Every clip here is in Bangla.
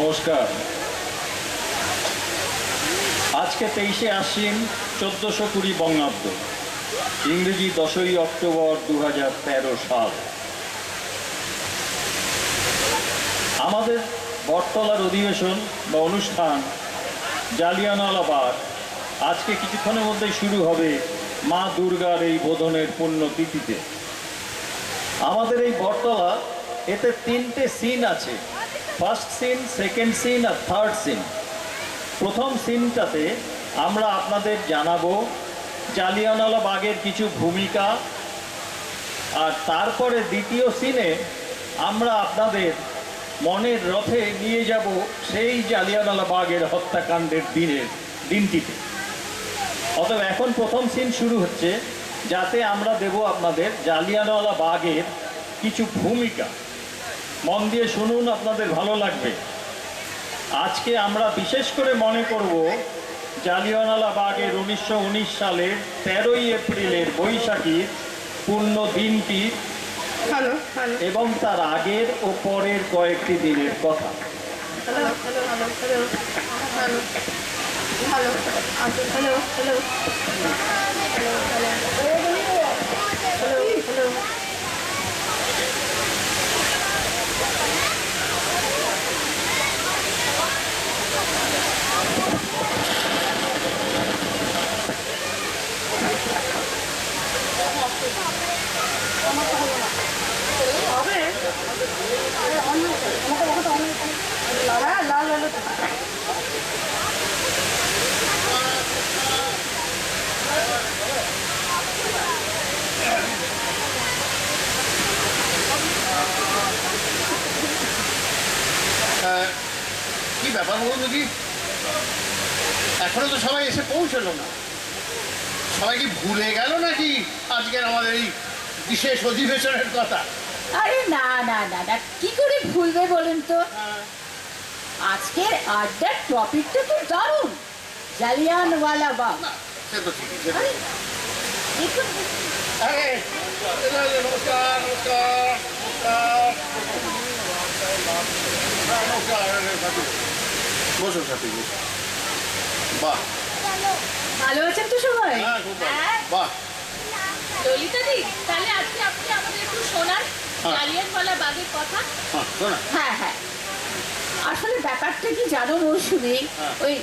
নমস্কার। আজকে 23শে আশ্বিন 1420 বঙ্গাব্দ, ইংরেজি 10ই অক্টোবর 2013 সাল। আমাদের বটতলার অধিবেশন বা অনুষ্ঠান জালিয়ানওয়ালাবাগ আজকে কিছুক্ষণের মধ্যেই শুরু হবে মা দুর্গার এই বোধনের পুণ্যতিথিতে। আমাদের এই বটতলা, এতে 3টে সিন আছে, ফার্স্ট সিন, সেকেন্ড সিন আর থার্ড সিন। প্রথম সিনটাতে আমরা আপনাদের জানাবো জালিয়ানওয়ালাবাগের কিছু ভূমিকা, আর তারপরে দ্বিতীয় সিনে আমরা আপনাদের মনের রথে নিয়ে যাব সেই জালিয়ানওয়ালাবাগের হত্যাকাণ্ডের দিনটিতে। অতএব এখন প্রথম সিন শুরু হচ্ছে, যাতে আমরা দেব আপনাদের জালিয়ানওয়ালাবাগের কিছু ভূমিকা। মন দিয়ে শুনুন, আপনাদের ভালো লাগবে। আজকে আমরা বিশেষ করে মনে করব জালিয়ানওয়ালাবাগের 1919 সালের 13ই এপ্রিলের বৈশাখীর পূর্ণ দিনটি এবং তার আগের ও পরের কয়েকটি দিনের কথা। কি ব্যাপার বৌদি, এখনো তো সবাই এসে পৌঁছলো না? সবাই কি ভুলে গেল নাকি আজকের আমাদের এই বিশেষ অধিবেশনের কথা? আরে না না না না, কি করে ভুলবে বলেন তো? আজকের আড্ডার টপিকটা তো দারুণ, জালিয়ানওয়ালাবাগ। সে তো ঠিক। আরে, দেখুন, নমস্কার নমস্কার নমস্কার। বসো সাথী, বসো। বাহ, ভালো আছেন তো সবাই? হ্যাঁ, খুব ভালো। বাহ, ললিতা দি, তাহলে আজকে আপনি আমাদের একটু শোনান জালিয়ানওয়ালাবাগের কথা। শোনা। হ্যাঁ হ্যাঁ, আসলে ব্যাপারটা কি জানো মৌসুমী, ওই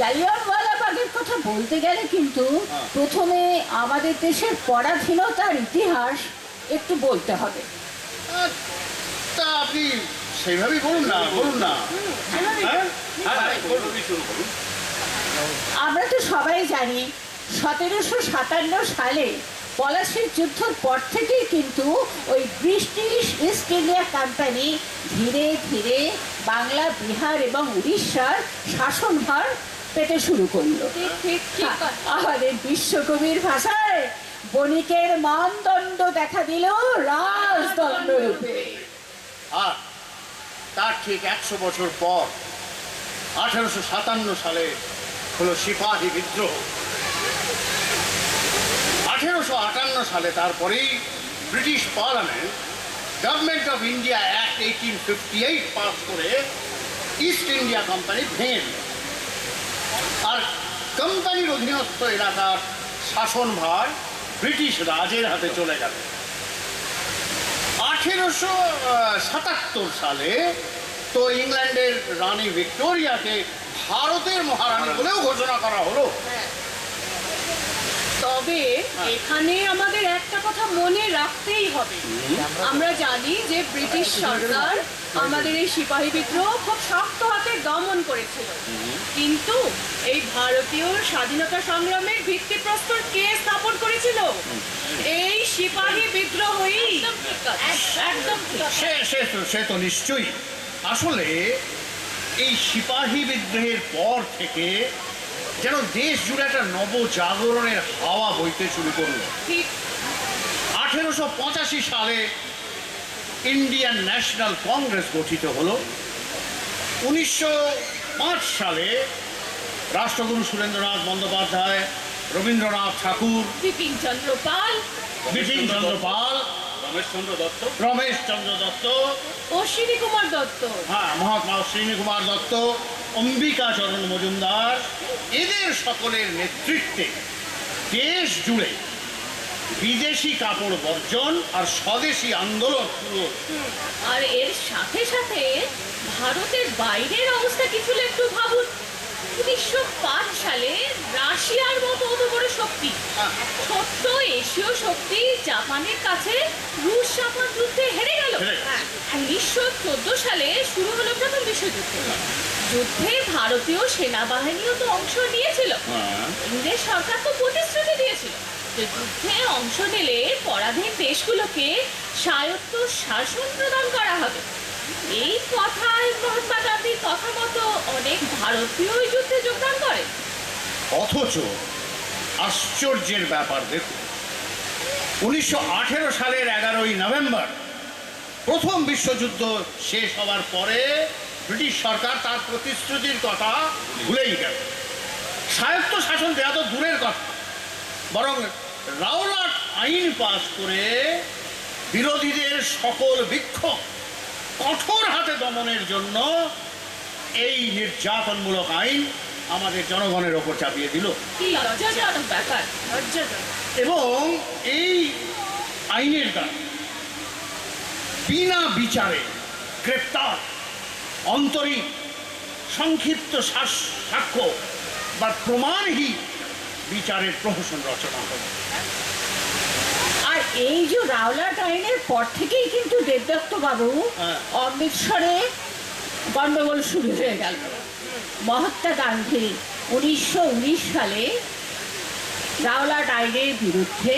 জালিয়ানওয়ালাবাগের কথা বলতে গেলে কিন্তু প্রথমে আমাদের দেশের পরাধীনতার ইতিহাস একটু বলতে হবে। তা আপনি সেইভাবেই বলুন না, বলুন না। আমরা তো সবাই জানি 1757 সালে পলাশীর যুদ্ধের পর থেকেই কিন্তু ওই ব্রিটিশ ইস্ট ইন্ডিয়া কোম্পানি ধীরে ধীরে বাংলা, বিহার এবং উড়িষ্যার শাসনভার পেতে শুরু করলো। আমাদের বিশ্বকবির ভাষায় বণিকের মানদণ্ড দেখা দিল রাজদণ্ড রূপে। আর তার ঠিক 100 বছর পর 1857 সালে হলো সিপাহী বিদ্রোহ। 1858 সালে তারপরেই British parliament government of India act 1858 pass করে ইস্ট ইন্ডিয়া কোম্পানি ভেঙে দিল। আর কোম্পানির অধীনস্থ এলাকার শাসনভার ব্রিটিশ রাজের হাতে চলে গেল। 1877 সালে তো ইংল্যান্ডের রানী ভিক্টোরিয়াকে ভারতের মহারানী বলেও ঘোষণা করা হলো। তবে এখানে আমাদের একটা কথা মনে রাখতেই হবে, আমরা জানি যে ব্রিটিশ সরকার আমাদের এই সিপাহী বিদ্রোহ খুব শক্ত হাতে দমন করেছিল, কিন্তু এই ভারতীয় স্বাধীনতা সংগ্রামের ভিত্তিপ্রস্তর কে স্থাপন করেছিল? এই সিপাহী বিদ্রোহই। একদম সে তো নিশ্চয়ই। আসলে এই সিপাহী বিদ্রোহের পর থেকে যেন দেশ জুড়ে একটা নবজাগরণের হাওয়া বইতে শুরু করলো। 1885 সালে ইন্ডিয়ান ন্যাশনাল কংগ্রেস গঠিত হলো। 1905 সালে রাষ্ট্রগুরু সুরেন্দ্রনাথ বন্দ্যোপাধ্যায়, রবীন্দ্রনাথ ঠাকুর, বিপিন চন্দ্র পাল, রমেশচন্দ্র দত্ত, রমেশচন্দ্র দত্ত, অশ্বিনী কুমার দত্ত, হ্যাঁ মহাত্মা অশ্বিনী কুমার দত্ত, অম্বিকাচরণ মজুমদার, এদের সকলের নেতৃত্বে দেশ জুড়ে বিদেশি কাপড় বর্জন আর স্বদেশি আন্দোলন শুরু হলো। আর এর সাথে সাথে ভারতের বাইরের অবস্থা কিছু একটু ভাবুন। 1905 সালে রাশিয়ার মতো অত বড় শক্তি, ছোট্ট এশীয় শক্তি জাপানের কাছে রুশ জাপান যুদ্ধে হেরে গেল। হেরে গেল। 1914 সালে শুরু হলো প্রথম বিশ্বযুদ্ধ। যুদ্ধে ভারতীয় সেনাবাহিনীও তো অংশ নিয়েছিল। ইংরেজ সরকার তো প্রতিশ্রুতি দিয়েছিল যে যুদ্ধে অংশ নিলে পরাধীন দেশগুলোকে স্বায়ত্ত শাসন প্রদান করা হবে। এই কথায় মহাত্মা গান্ধীর কথা মতো অনেক ভারতীয় ওই যুদ্ধে যোগদান করে। অথচ আশ্চর্যের ব্যাপার দেখুন, 1918 সালের 11ই নভেম্বর প্রথম বিশ্বযুদ্ধ শেষ হওয়ার পরে ব্রিটিশ সরকার তার প্রতিশ্রুতির কথা ভুলেই গেল। স্বায়ত্ত শাসন দেওয়া তো দূরের কথা, বরং রাওলাট আইন পাস করে বিরোধীদের সকল বিক্ষোভ কঠোর হাতে দমনের জন্য এই নির্যাতনমূলক আইন আমাদের জনগণের ওপর চাপিয়ে দিল। কি লজ্জাজনক ব্যাপার, লজ্জাজনক। এবং এই আইনের দ্বারা বিনা বিচারে গ্রেপ্তার, অন্তরীণ, সংক্ষিপ্ত সাক্ষ্য বা প্রমাণহীন বিচারের প্রহসন রচনা হল। আর এই যে রাওলাট আইনের পর থেকেই কিন্তু দেবদত্ত বাবু হ্যাঁ। অমৃতসরে গন্ডগোল শুরু হয়ে গেল। মহাত্মা গান্ধী 1919 সালে রাওলাট আইনের বিরুদ্ধে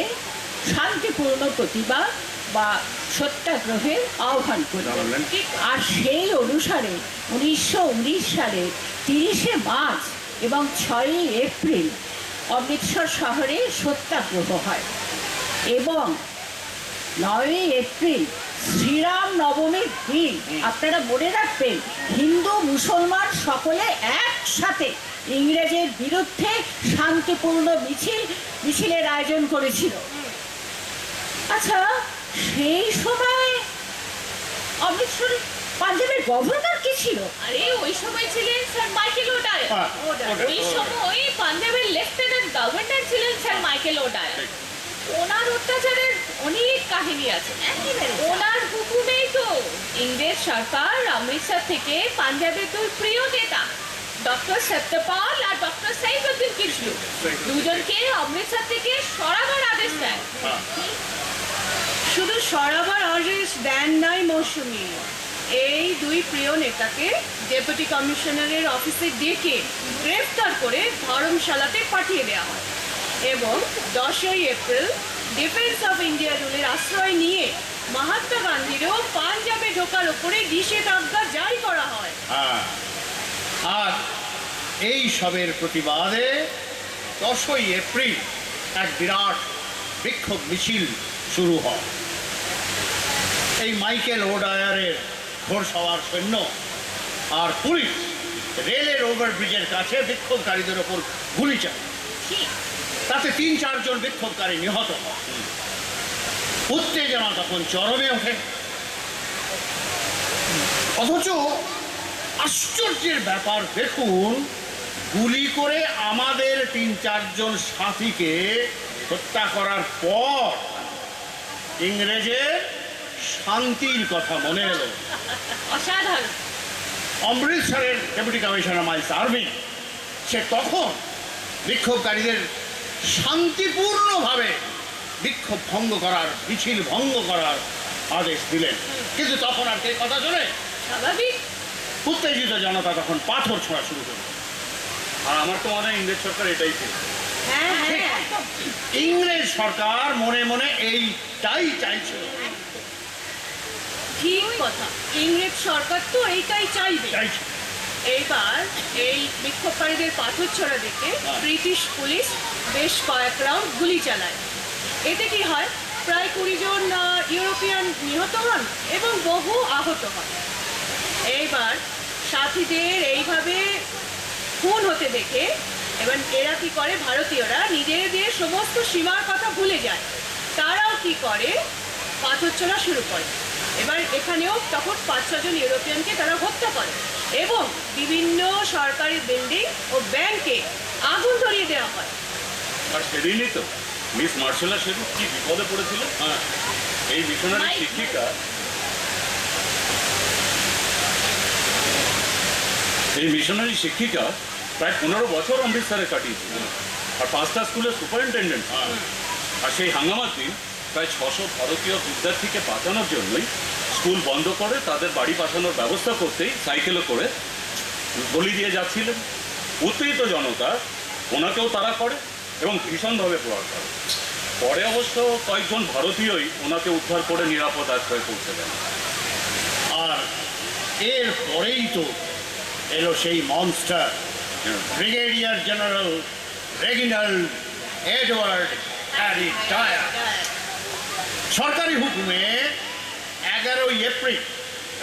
শান্তিপূর্ণ প্রতিবাদ বা সত্যাগ্রহের আহ্বান করলেন। আর সেই অনুসারে 1919 সালে 30শে মার্চ এবং 6ই এপ্রিল অমৃতসর শহরে সত্যাগ্রহ হয় এবং 9ই এপ্রিল শ্রীরাম নবমীর দিন আপনারা মনে রাখবেন হিন্দু মুসলমান সকলে একসাথে ইংরেজের বিরুদ্ধে শান্তিপূর্ণ মিছিলের আয়োজন করেছিল। আচ্ছা, সেই সময় অমৃতসরে পাঞ্জাবের গভর্নর কি ছিল? আরে ওই সময় ছিলেন স্যার মাইকেল ওডায়ার। হ্যাঁ, ওই সময় পাঞ্জাবের লেফটেন্যান্ট গভর্নর ছিলেন স্যার মাইকেল ওডায়ার। ওনার অত্যাচারের অনেক কাহিনী আছে। ওনার হুকুমেই তো ইংরেজ সরকার অমৃতসর থেকে পাঞ্জাবের দুই প্রিয় নেতা ডক্টর সত্যপাল আর ডক্টর সাইফুদ্দিন কিসলু দুজনকে অমৃতসর থেকে সরাবার আদেশ দেয়। শুধু সরাবার আদেশ দেন নাই মৌসুমী, এই দুই প্রিয় নেতাকে ডেপুটি কমিশনারের অফিসে ডেকে গ্রেফতার করে ধর্মশালাতে পাঠিয়ে দেওয়া হয় এবং 10ই এপ্রিল ডিফেন্স অফ ইন্ডিয়া রুলের আশ্রয় নিয়ে মহাত্মা গান্ধীরও পাঞ্জাবে ঢোকার উপরে নিষেধাজ্ঞা জারি করা হয়। আর এই সবের প্রতিবাদে 10ই এপ্রিল এক বিরাট বিক্ষোভ মিছিল শুরু হয়। এই মাইকেল ওডায়ারের ঘোড়সওয়ার সৈন্য আর পুলিশ রেলের ওভারব্রিজের কাছে বিক্ষোভকারীদের ওপর গুলি চালায়। তাতে 3-4 জন বিক্ষোভকারী নিহত হয়। উত্তেজনা তখন চরমে ওঠে। অথচ আশ্চর্যের ব্যাপার দেখুন, গুলি করে আমাদের 3-4 জন সাথীকে হত্যা করার পর ইংরেজের শান্তির কথা মনে এলো। অসাধারণ। অমৃতসরের ডেপুটি কমিশনার মাইলস আর্মি সে তখন বিক্ষোভকারীদের শান্তিপূর্ণভাবে বিক্ষোভ ভঙ্গ করার, মিছিল ভঙ্গ করার আদেশ দিলেন। কিন্তু তখন আর কে কথা শোনে? স্বাভাবিক। উত্তেজিত জনতা তখন পাথর ছোঁড়া শুরু করল। আর আমার তো মনে হয় ইংরেজ সরকার এটাই ছিল। হ্যাঁ হ্যাঁ, ইংরেজ সরকার মনে মনে এইটাই চাইছিল। ঠিক কথা, ইংরেজ সরকার তো এইটাই চাইবে। এইবার এই বিক্ষোভকারীদের পাথর ছোড়া দেখে ব্রিটিশ পুলিশ বেশ কয়েক রাউন্ড গুলি চালায়। এতে কি হয়, প্রায় 20 জন ইউরোপিয়ান নিহত হন এবং বহু আহত হন। এইবার সাথীদের এইভাবে খুন হতে দেখে এবার এরা কি করে, ভারতীয়রা নিজেদের সমস্ত সীমার কথা ভুলে যায়। তারাও কি করে, পাথর ছোড়া শুরু করে। এবার এখানেও তখন 5-6 জন ইউরোপিয়ানকে তারা হত্যা করে এবং বিভিন্ন সরকারি বিল্ডিং ও ব্যাংকে আগুন ধরিয়ে দেওয়া হয়। আর সেদিনই তো মিস মার্শালা সেদিন কি বিপদে পড়েছিল। হ্যাঁ, এই মিশনারি মাইক- শিক্ষিকা প্রায় 15 বছর অমৃতসরে কাটিয়েছিল আর 5টা স্কুলের সুপারিনটেন্ডেন্ট। আর সেই হাঙ্গামার দিন প্রায় 600 ভারতীয় বিদ্যার্থীকে বাঁচানোর জন্যই স্কুল বন্ধ করে তাদের বাড়ি পাঠানোর ব্যবস্থা করতেই সাইকেলে করে গলি দিয়ে যাচ্ছিলেন। উত্তেজিত জনতা ওনাকেও তাড়া করে এবং ভীষণভাবে প্রহার করে। পরে অবশ্য কয়েকজন ভারতীয়ই ওনাকে উদ্ধার করে নিরাপদ আশ্রয়ে পৌঁছে দেন। আর এর পরেই তো এলো সেই monster brigadier general Reginald Edward Harry Dyer. সরকারি হুকুমে 11 এপ্রিল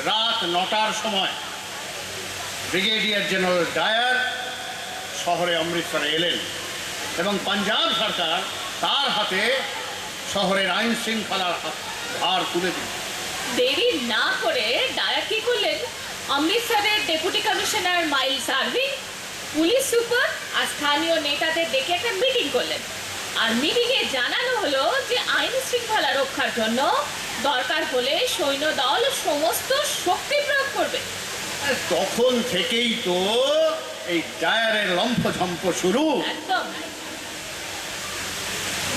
রাত 9টার সময় ব্রিগেডিয়ার জেনারেল ডায়ার শহরে অমৃতসরে এলেন এবং পাঞ্জাব সরকার তার হাতে শহরের আইন শৃঙ্খলার ভার তুলে দিল। দেরি না করে ডায়ার কি করলেন, অমৃতসরের deputy commissioner Miles Irving, police super আর স্থানীয় নেতাদের ডেকে একটা মিটিং করলেন। আর মিটিংয়ে জানানো হলো যে আইন শৃঙ্খলা রক্ষার জন্য দরকার হলে সৈন্যদল সমস্ত শক্তি প্রয়োগ করবে। আর তখন থেকেই তো এই ডায়ারের লম্ফঝম্প শুরু। একদম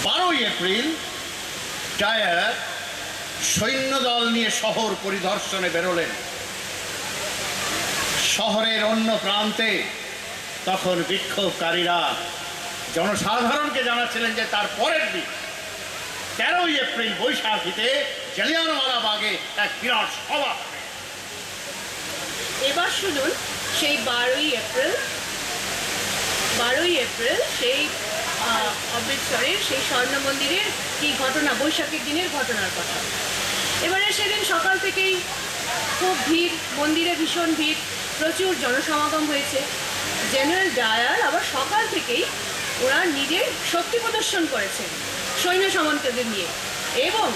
12 এপ্রিল ডায়ার সৈন্যদল নিয়ে শহর পরিদর্শনে বেরোলেন। শহরের অন্য প্রান্তে তখন বিক্ষোভকারীরা জনসাধারণকে জানাচ্ছিলেন যে তার পরের দিন 13 এপ্রিল বৈশাখীতে জালিয়ানওয়ালাবাগে এক বিরাট সভা হবে। এবার শুনুন সেই 12ই এপ্রিল সেই অমৃতসরের সেই স্বর্ণ মন্দিরের কি ঘটনা, বৈশাখের দিনের ঘটনার কথা। এবারে সেদিন সকাল থেকেই খুব ভিড়, মন্দিরে ভীষণ ভিড়, প্রচুর জনসমাগম হয়েছে। জেনারেল ডায়ার আবার সকাল থেকেই ওরা নিজের শক্তি প্রদর্শন করেছেন সৈন্য সামন্তদের নিয়ে এবং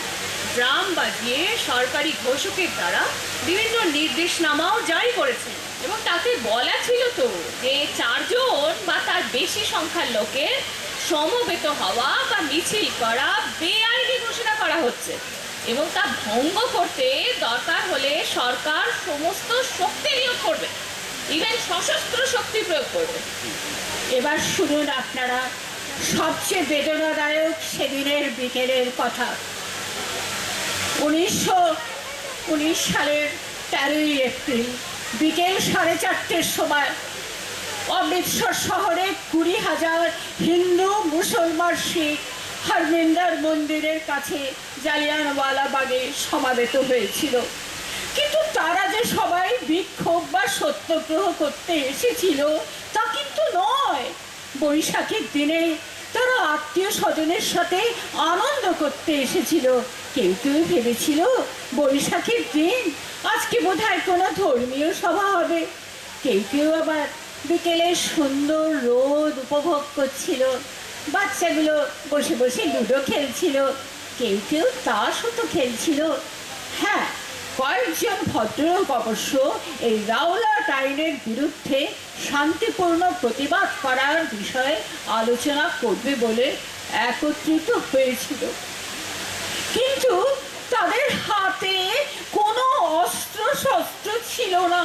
ড্রাম বাজিয়ে সরকারি ঘোষকের দ্বারা বিভিন্ন নির্দেশনামাও জারি করেছেন। এবং তাতে বলা ছিল তো যে 4 জন বা তার বেশি সংখ্যার লোকের সমবেত হওয়া বা মিছিল করা বেআইনি ঘোষণা করা হচ্ছে এবং তা ভঙ্গ করতে দরকার হলে সরকার সমস্ত শক্তি নিয়োগ করবে, ইভেন সশস্ত্র শক্তি প্রয়োগ করবে। এবার শুনুন আপনারা সবচেয়ে বেদনাদায়ক সেদিনের বিকেলের কথা। 1919 সালের 13 এপ্রিল বিকেল 4:30 সময় অমৃতসর শহরে 20,000 হিন্দু মুসলমান শিখ হরমিন্দর মন্দিরের কাছে জালিয়ানওয়ালাবাগে সমাবেত হয়েছিল। কিন্তু তারা যে সবাই বিক্ষোভ বা সত্যাগ্রহ করতে এসেছিল তা কিন্তু নয়। বৈশাখের দিনে তারা আত্মীয় স্বজনের সাথে আনন্দ করতে এসেছিল। কেউ কেউ ভেবেছিল বৈশাখের দিন আজকে বোধহয় কোনো ধর্মীয় সভা হবে। কেউ কেউ আবার বিকেলে সুন্দর রোদ উপভোগ করছিল, বাচ্চাগুলো বসে বসে লুডো খেলছিল, কেউ কেউ তাসও তো খেলছিল। হ্যাঁ, কয়েকজন ভদ্রলোক অবশ্য এই রাওলাট আইনের বিরুদ্ধে শান্তিপূর্ণ প্রতিবাদ করার বিষয়ে আলোচনা করবে বলে একত্রিত হয়েছিল, কিন্তু তাদের হাতে কোনো অস্ত্র শস্ত্র ছিল না।